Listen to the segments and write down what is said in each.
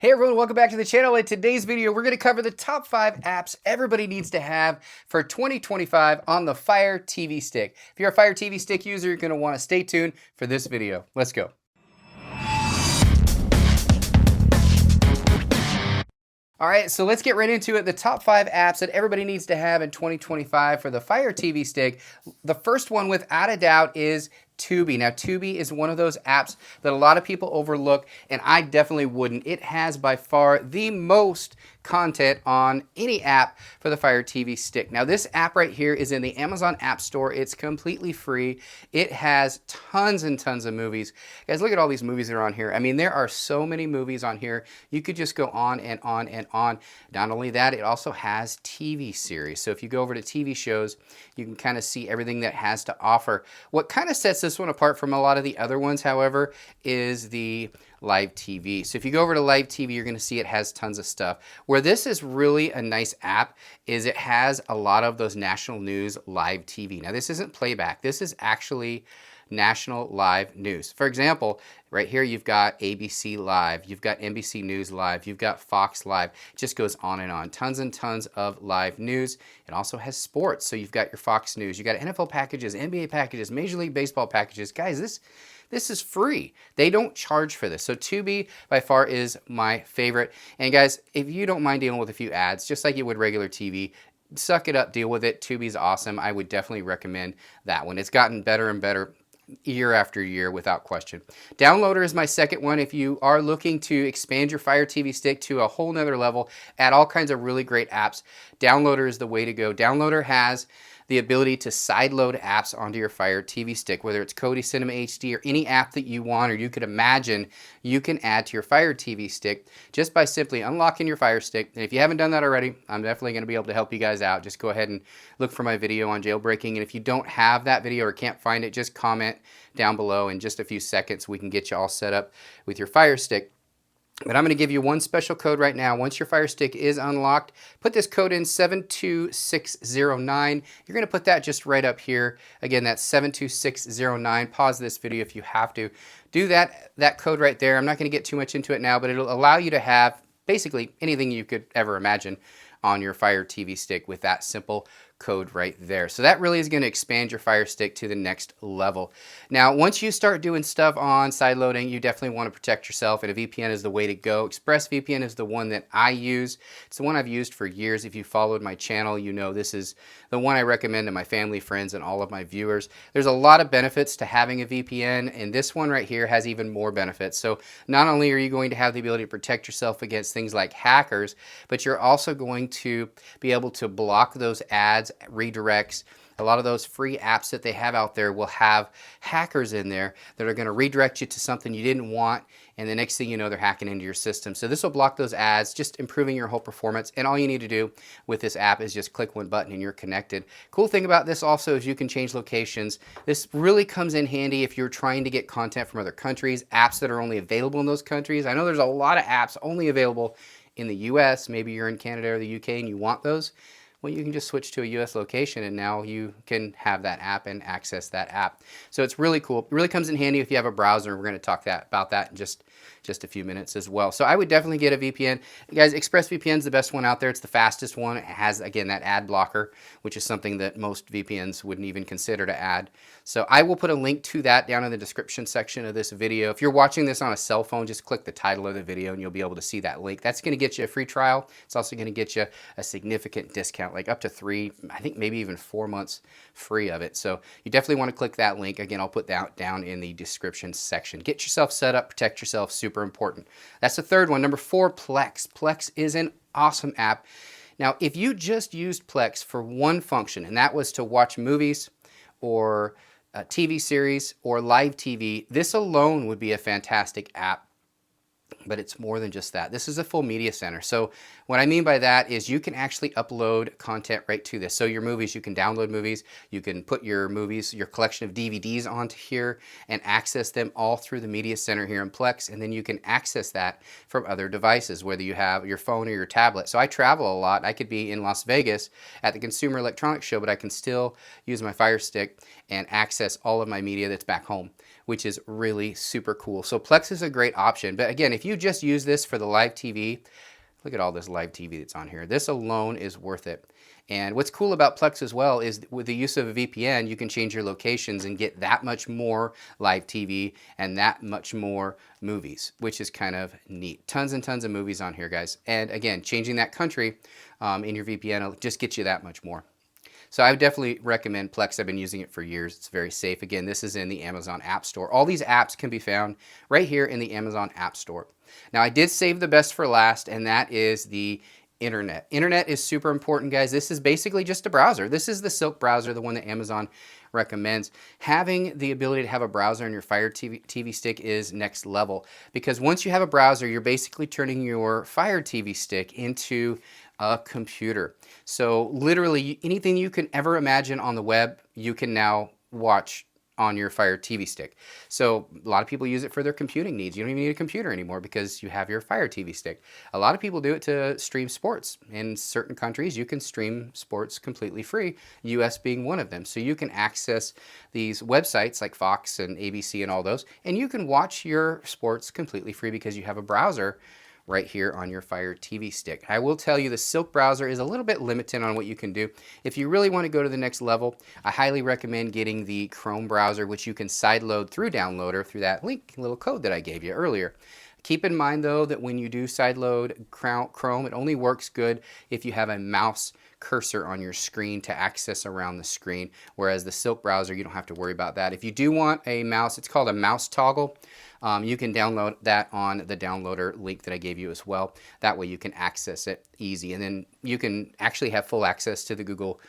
Hey everyone, welcome back to the channel. In today's video, we're going to cover the top 5 apps everybody needs to have for 2025 on the Fire TV Stick. If you're a Fire TV Stick user, you're going to want to stay tuned for this video. Let's go. All right, so let's get right into it. The top 5 apps that everybody needs to have in 2025 for the Fire TV Stick. The first one, without a doubt, is Tubi. Now, Tubi is one of those apps that a lot of people overlook, and I definitely wouldn't. It has by far the most content on any app for the Fire TV Stick. Now, this app right here is in the Amazon App Store. It's completely free. It has tons and tons of movies. Guys, look at all these movies that are on here. I mean, there are so many movies on here. You could just go on and on and on. Not only that, it also has TV series. So if you go over to TV shows, you can kind of see everything that it has to offer. What kind of sets this one apart from a lot of the other ones, however, is the live TV. So if you go over to live TV, you're going to see it has tons of stuff. Where this is really a nice app is it has a lot of those national news live TV. Now, this isn't playback. This is actually national live news. For example, right here you've got ABC Live, you've got NBC News Live, you've got Fox Live. It just goes on and on. Tons and tons of live news. It also has sports. So you've got your Fox News, you got NFL packages, NBA packages, Major League Baseball packages. Guys, this is free. They don't charge for this. So Tubi by far is my favorite. And guys, if you don't mind dealing with a few ads, just like you would regular TV, suck it up, deal with it. Tubi's awesome. I would definitely recommend that one. It's gotten better and better year after year without question. Downloader is my second one. If you are looking to expand your Fire TV Stick to a whole nother level, add all kinds of really great apps, Downloader is the way to go. Downloader has the ability to sideload apps onto your Fire TV Stick, whether it's Kodi Cinema HD or any app that you want or you could imagine, you can add to your Fire TV Stick just by simply unlocking your Fire Stick. And if you haven't done that already, I'm definitely going to be able to help you guys out. Just go ahead and look for my video on jailbreaking. And if you don't have that video or can't find it, just comment down below. In just a few seconds, we can get you all set up with your Fire Stick. But I'm going to give you one special code right now. Once your Fire Stick is unlocked, put this code in 72609. You're going to put that just right up here. Again, that's 72609. Pause this video if you have to. Do that code right there. I'm not going to get too much into it now, but it'll allow you to have basically anything you could ever imagine on your Fire TV Stick with that simple code right there. So that really is going to expand your Fire Stick to the next level. Now, once you start doing stuff on sideloading, you definitely want to protect yourself, and a VPN is the way to go. ExpressVPN is the one that I use. It's the one I've used for years. If you followed my channel, you know this is the one I recommend to my family, friends, and all of my viewers. There's a lot of benefits to having a VPN, and this one right here has even more benefits. So not only are you going to have the ability to protect yourself against things like hackers, but you're also going to be able to block those ads, redirects. A lot of those free apps that they have out there will have hackers in there that are going to redirect you to something you didn't want, and the next thing you know, they're hacking into your system. So this will block those ads, just improving your whole performance. And all you need to do with this app is just click one button and you're connected. Cool thing about this also is you can change locations. This really comes in handy if you're trying to get content from other countries, apps that are only available in those countries. I know there's a lot of apps only available in the US. Maybe you're in Canada or the UK and you want those. Well, you can just switch to a US location and now you can have that app and access that app. So it's really cool. It really comes in handy if you have a browser. We're going to talk about that in just a few minutes as well. So I would definitely get a VPN. Guys, ExpressVPN is the best one out there. It's the fastest one. It has, again, that ad blocker, which is something that most VPNs wouldn't even consider to add. So I will put a link to that down in the description section of this video. If you're watching this on a cell phone, just click the title of the video and you'll be able to see that link. That's going to get you a free trial. It's also going to get you a significant discount, like up to 3, I think maybe even 4 months free of it. So you definitely want to click that link. Again, I'll put that down in the description section. Get yourself set up, protect yourself, super important. That's the third one. Number 4, Plex. Plex is an awesome app. Now, if you just used Plex for one function, and that was to watch movies or a TV series or live TV, this alone would be a fantastic app. But it's more than just that. This is a full media center. So what I mean by that is you can actually upload content right to this. So your movies, you can download movies, you can put your movies, your collection of DVDs onto here and access them all through the media center here in Plex. And then you can access that from other devices, whether you have your phone or your tablet. So I travel a lot. I could be in Las Vegas at the Consumer Electronics Show, but I can still use my Fire Stick and access all of my media that's back home. which is really super cool. So Plex is a great option. But again, if you just use this for the live TV, look at all this live TV that's on here. This alone is worth it. And what's cool about Plex as well is with the use of a VPN, you can change your locations and get that much more live TV and that much more movies, which is kind of neat. Tons and tons of movies on here, guys. And again, changing that country in your VPN will just get you that much more. So I would definitely recommend Plex. I've been using it for years. It's very safe. Again, this is in the Amazon App Store. All these apps can be found right here in the Amazon App Store. Now, I did save the best for last, and that is the internet. Internet is super important, guys. This is basically just a browser. This is the Silk browser, the one that Amazon recommends. Having the ability to have a browser on your Fire TV stick is next level, because once you have a browser, you're basically turning your Fire TV stick into a computer. So literally anything you can ever imagine on the web, you can now watch on your Fire TV stick. So a lot of people use it for their computing needs. You don't even need a computer anymore because you have your Fire TV stick. A lot of people do it to stream sports. In certain countries, you can stream sports completely free, US being one of them. So you can access these websites like Fox and ABC and all those, and you can watch your sports completely free because you have a browser right here on your Fire TV stick. I will tell you the Silk browser is a little bit limited on what you can do. If you really want to go to the next level, I highly recommend getting the Chrome browser, which you can sideload through Downloader through that link, little code that I gave you earlier. Keep in mind though that when you do sideload Chrome, it only works good if you have a mouse cursor on your screen to access around the screen, whereas the Silk browser, you don't have to worry about that. If you do want a mouse, it's called a mouse toggle. You can download that on the downloader link that I gave you as well. That way you can access it easy, and then you can actually have full access to the Google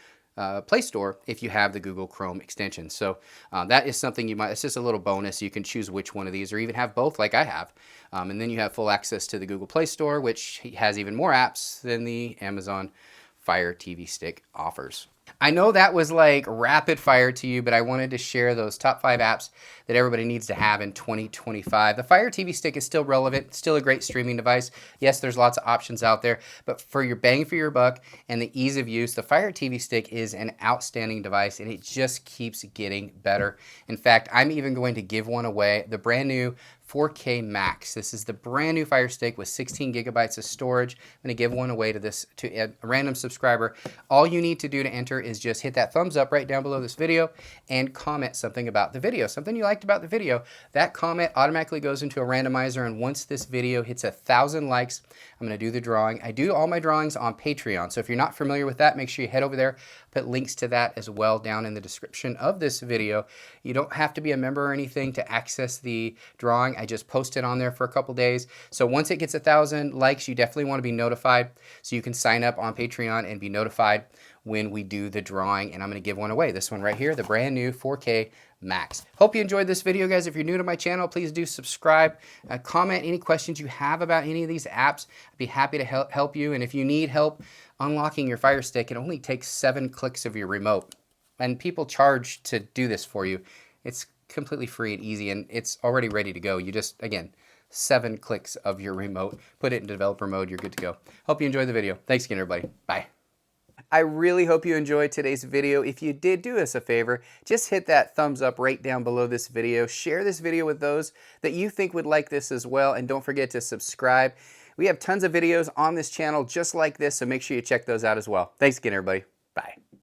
Play Store if you have the Google Chrome extension. So that is something you might, it's just a little bonus. You can choose which one of these or even have both like I have. And then you have full access to the Google Play Store, which has even more apps than the Amazon Fire TV stick offers. I know that was like rapid fire to you, but I wanted to share those top 5 apps that everybody needs to have in 2025. The Fire TV stick is still relevant, still a great streaming device. Yes, there's lots of options out there, but for your bang for your buck and the ease of use, the Fire TV stick is an outstanding device, and it just keeps getting better. In fact, I'm even going to give one away, the brand new 4K Max. This is the brand new Fire Stick with 16 gigabytes of storage. I'm going to give one away to a random subscriber. All you need to do to enter is just hit that thumbs up right down below this video and comment something about the video, something you liked about the video. That comment automatically goes into a randomizer, and once this video hits 1,000 likes, I'm going to do the drawing. I do all my drawings on Patreon, so if you're not familiar with that, make sure you head over there. Put links to that as well down in the description of this video. You don't have to be a member or anything to access the drawing. I just post it on there for a couple days. So once it gets 1,000 likes, you definitely want to be notified. So you can sign up on Patreon and be notified when we do the drawing. And I'm going to give one away. This one right here, the brand new 4K Max. Hope you enjoyed this video, guys. If you're new to my channel, please do subscribe. Comment any questions you have about any of these apps. I'd be happy to help you. And if you need help unlocking your Fire Stick, it only takes 7 clicks of your remote. And people charge to do this for you. It's completely free and easy, and it's already ready to go. You just, again, 7 clicks of your remote, put it in developer mode, you're good to go. Hope you enjoyed the video. Thanks again, everybody. Bye. I really hope you enjoyed today's video. If you did, do us a favor, just hit that thumbs up right down below this video. Share this video with those that you think would like this as well, and don't forget to subscribe. We have tons of videos on this channel just like this, so make sure you check those out as well. Thanks again, everybody. Bye.